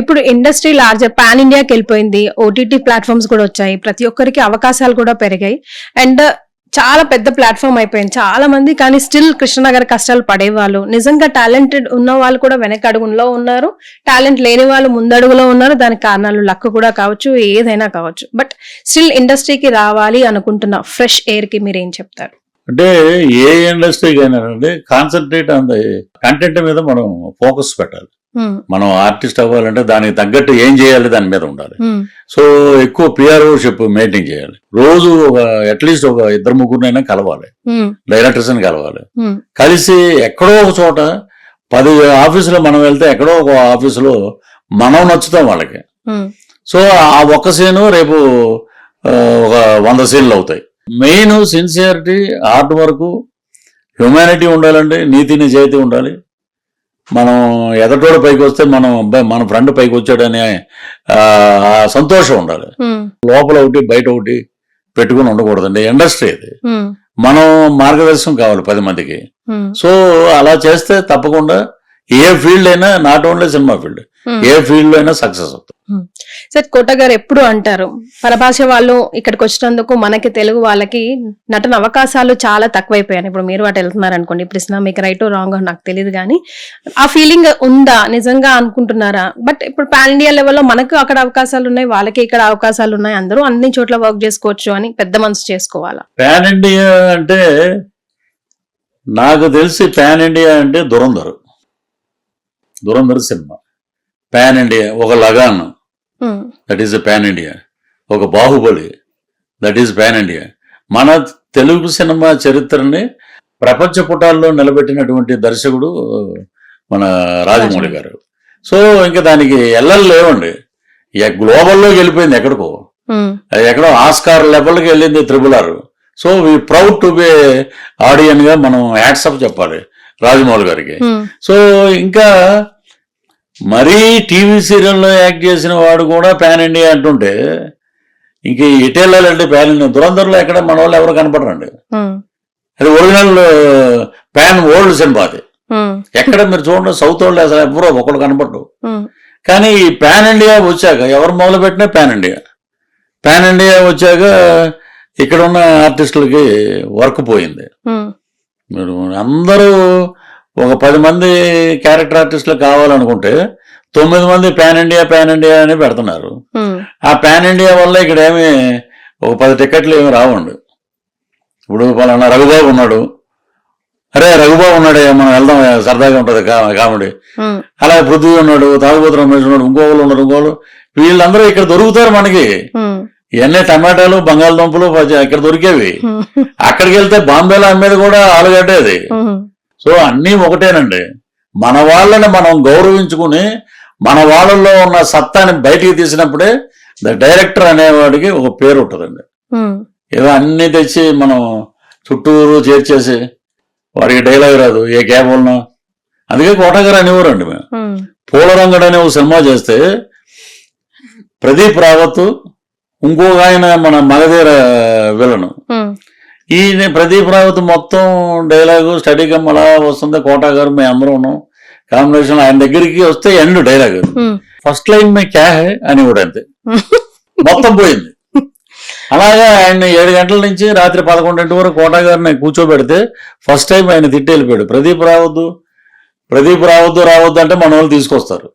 ఇప్పుడు industry larger pan ఇండియాకి వెళ్ళిపోయింది, ఓటీటీ ప్లాట్ఫామ్స్ కూడా వచ్చాయి, ప్రతి ఒక్కరికి అవకాశాలు కూడా పెరిగాయి అండ్ చాలా పెద్ద ప్లాట్ఫామ్ అయిపోయింది చాలా మంది. కానీ స్టిల్ కృష్ణనగర్ కష్టాలు పడేవాళ్ళు, నిజంగా టాలెంటెడ్ ఉన్న వాళ్ళు కూడా వెనక అడుగులో ఉన్నారు, టాలెంట్ లేని వాళ్ళు ముందడుగులో ఉన్నారు. దానికి కారణాలు లక్ కూడా కావచ్చు, ఏదైనా కావచ్చు. బట్ స్టిల్ ఇండస్ట్రీకి రావాలి అనుకుంటున్న ఫ్రెష్ ఎయిర్ కి మీరు ఏం చెప్తారు? అంటే ఏ ఇండస్ట్రీకి అయినా అంటే కాన్సన్ట్రేట్ ఆన్ ద కంటెంట్ మీద మనం ఫోకస్ పెట్టాలి. మనం ఆర్టిస్ట్ అవ్వాలంటే దానికి తగ్గట్టు ఏం చేయాలి దాని మీద ఉండాలి. సో ఎక్కువ పిఆర్ఓషిప్ మెయింటైన్ చేయాలి. రోజు అట్లీస్ట్ ఒక 2-3 కలవాలి, డైరెక్టర్స్ ని కలవాలి. కలిసి ఎక్కడో ఒక చోట 10 ఆఫీసులో మనం వెళ్తే ఎక్కడో ఒక ఆఫీసులో మనం నచ్చుతాం వాళ్ళకి. సో ఆ ఒక్క సీను రేపు ఒక 100 సీన్లు అవుతాయి. Main sincerity, hard work, humanity ఉండాలండి, నీతి నిజాయితీ ఉండాలి. మనం ఎదటోడు పైకి వస్తే మనం మన ఫ్రెండ్ పైకి వచ్చాడనే సంతోషం ఉండాలి. లోపల ఒకటి బయట ఒకటి పెట్టుకుని ఉండకూడదండి. ఇండస్ట్రీ అది, మనం మార్గదర్శనం కావాలి 10 మందికి. సో అలా చేస్తే తప్పకుండా ఏ ఫీల్డ్ అయినా, not only cinema field, A field అయినా సక్సెస్ అవుతుంది. సార్ కోట గారు ఎప్పుడు అంటారు, పరభాష వాళ్ళు ఇక్కడికి వచ్చినందుకు మనకి తెలుగు వాళ్ళకి నటన అవకాశాలు చాలా తక్కువైపోయాయి. ఇప్పుడు మీరు అటు వెళ్తున్నారు అనుకోండి, ఇప్పుడు మీకు రైట్ రాంగ్ నాకు తెలియదు కానీ ఆ ఫీలింగ్ ఉందా, నిజంగా అనుకుంటున్నారా? బట్ ఇప్పుడు పాన్ ఇండియా లెవెల్లో మనకు అక్కడ అవకాశాలు ఉన్నాయి, వాళ్ళకి ఇక్కడ అవకాశాలు ఉన్నాయి, అందరూ అన్ని చోట్ల వర్క్ చేసుకోవచ్చు అని పెద్ద మనసు చేసుకోవాలా? పాన్ ఇండియా అంటే నాకు తెలిసి పాన్ ఇండియా అంటే దురంధర్ సినిమా పాన్ ఇండియా. ఒక Lagaan, that is pan India. ఒక Baahubali, that is pan India. మన తెలుగు సినిమా చరిత్రని ప్రపంచ పుటాల్లో నిలబెట్టినటువంటి దర్శకుడు మన రాజమౌళి గారు. సో ఇంకా దానికి ఎల్లలు లేవండి. గ్లోబల్లోకి వెళ్ళిపోయింది, ఎక్కడికో ఎక్కడో ఆస్కార్ లెవెల్కి వెళ్ళింది RRR. So we proud to be audience గా మనం హ్యాట్సప్ చెప్పాలి రాజమౌళి గారికి. సో ఇంకా మరీ టీవీ సీరియల్లో యాక్ట్ చేసిన వాడు కూడా పాన్ ఇండియా అంటుంటే ఇంక ఎటెళ్ళాలంటే పాన్ ఇండియా. దురంధర్లో ఎక్కడ మన వాళ్ళు ఎవరు కనపడరండి. అది ఒరిజినల్ పాన్ ఓల్డ్ సినిమా. అది ఎక్కడ మీరు చూడండి, సౌత్ వాళ్ళు అసలు ఎవరో ఒకళ్ళు కనపడరు. కానీ ఈ పాన్ ఇండియా వచ్చాక ఎవరు మొదలు పెట్టినా పాన్ ఇండియా వచ్చాక ఇక్కడ ఉన్న ఆర్టిస్టులకి వర్క్ పోయింది. మీరు అందరూ ఒక 10 మంది క్యారెక్టర్ ఆర్టిస్టులు కావాలనుకుంటే 9 మంది పాన్ ఇండియా అని పెడుతున్నారు. ఆ పాన్ ఇండియా వల్ల ఇక్కడ ఏమి ఒక 10 టికెట్లు ఏమి రావండి. ఇప్పుడు పలానా రఘుబాబు ఉన్నాడు, అరే రఘుబాబు ఉన్నాడే మనం వెళ్దాం సరదాగా ఉంటది కామెడీ. అలాగే పృథ్వీ ఉన్నాడు, తాగుబోతు రమేష్ ఉన్నాడు, ఇంకోళ్ళు వీళ్ళందరూ ఇక్కడ దొరుకుతారు మనకి. ఇవన్నీ టమాటాలు, బంగాళదుంపలు ఇక్కడ దొరికేవి. అక్కడికి వెళ్తే బాంబేలో అమ్మేది కూడా ఆలుగడ్డే అది. సో అన్నీ ఒకటేనండి. మన వాళ్ళని మనం గౌరవించుకుని మన వాళ్ళల్లో ఉన్న సత్తాని బయటికి తీసినప్పుడే డైరెక్టర్ అనేవాడికి ఒక పేరు ఉంటుందండి. ఏదో అన్ని తెచ్చి మనం చుట్టూరు చేర్చేసి వాడికి డైలాగ్ రాదు, ఏ కేబుల్నో. అందుకే కోటగారు అనేవారండి. మేము పూలరంగడు అనే ఒక సినిమా చేస్తే ప్రదీప్ రావత్, ఇంకొక ఆయన మన మగధీర విలను, ఈయన ప్రదీప్ రావత్ మొత్తం డైలాగు స్టడీ కమ్ అలా వస్తుంది. కోటా గారు మేము అందరూ ఉన్నాం కాంబినేషన్. ఆయన దగ్గరికి వస్తే ఎండ్ డైలాగ్ ఫస్ట్ లైన్ మే క్యా హై అని కూడా అంతే మొత్తం పోయింది. అలాగే ఆయన 7 గంటల నుంచి రాత్రి 11 వరకు కోటా గారిని కూర్చోబెడితే ఫస్ట్ టైం ఆయన తిట్టి వెళ్ళిపోయాడు. ప్రదీప్ రావద్దు అంటే మన వాళ్ళు తీసుకొస్తారు.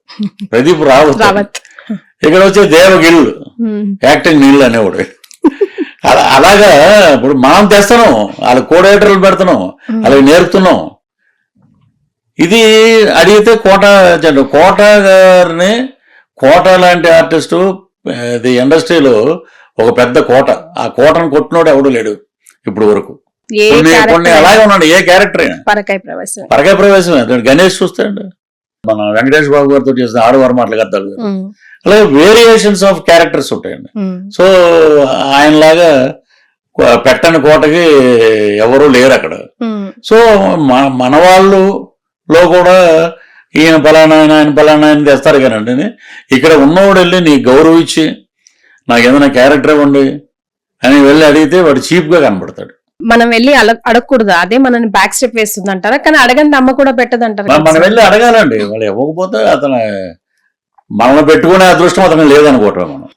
ప్రదీప్ రావత్ ఇక్కడ వచ్చే దేవగిల్ యాక్టింగ్ నీళ్ళు అనేవాడు. అలాగా ఇప్పుడు మనం తెస్తున్నాం, వాళ్ళకి కోడేటర్లు పెడుతున్నాం, అలాగే నేర్పుతున్నాం. ఇది అడిగితే కోట గారిని, కోట లాంటి ఆర్టిస్టు ఇది ఇండస్ట్రీలో ఒక పెద్ద కోట. ఆ కోటను కొట్టినోడు ఎవడు లేడు ఇప్పుడు వరకు. కొన్ని అలాగే ఉన్నాడు. ఏ క్యారెక్టర్ అయినా పరకాయ ప్రవేశం. గణేష్ చూస్తాడు, మన వెంకటేష్ బాబు గారితో చేసిన ఆడవారు మాటలు కద్దాలు. అలాగే వేరియేషన్స్ ఆఫ్ క్యారెక్టర్స్ ఉంటాయండి. సో ఆయనలాగా పెట్టని కోటకి ఎవరూ లేరు అక్కడ. సో మన వాళ్ళులో కూడా ఈయన పలానా ఆయన తెస్తారు కానండి. ఇక్కడ ఉన్నవాడు వెళ్ళి నీ గౌరవించి నాకు ఏదైనా క్యారెక్టర్ ఇవ్వండి అని వెళ్ళి అడిగితే వాడు చీప్గా కనబడతాడు. మనం వెళ్ళి అడగకూడదు, అదే మనని బ్యాక్ స్టెప్ వేస్తుంది అంటారా? కానీ అడగండి అమ్మ కూడా పెట్టదు అంటారు కదా మనం సార్. వెళ్ళి అడగాలండి. వాళ్ళు ఇవ్వకపోతే అతను మనల్ని పెట్టుకునే అదృష్టం అతను లేదనుకోవటం మనం.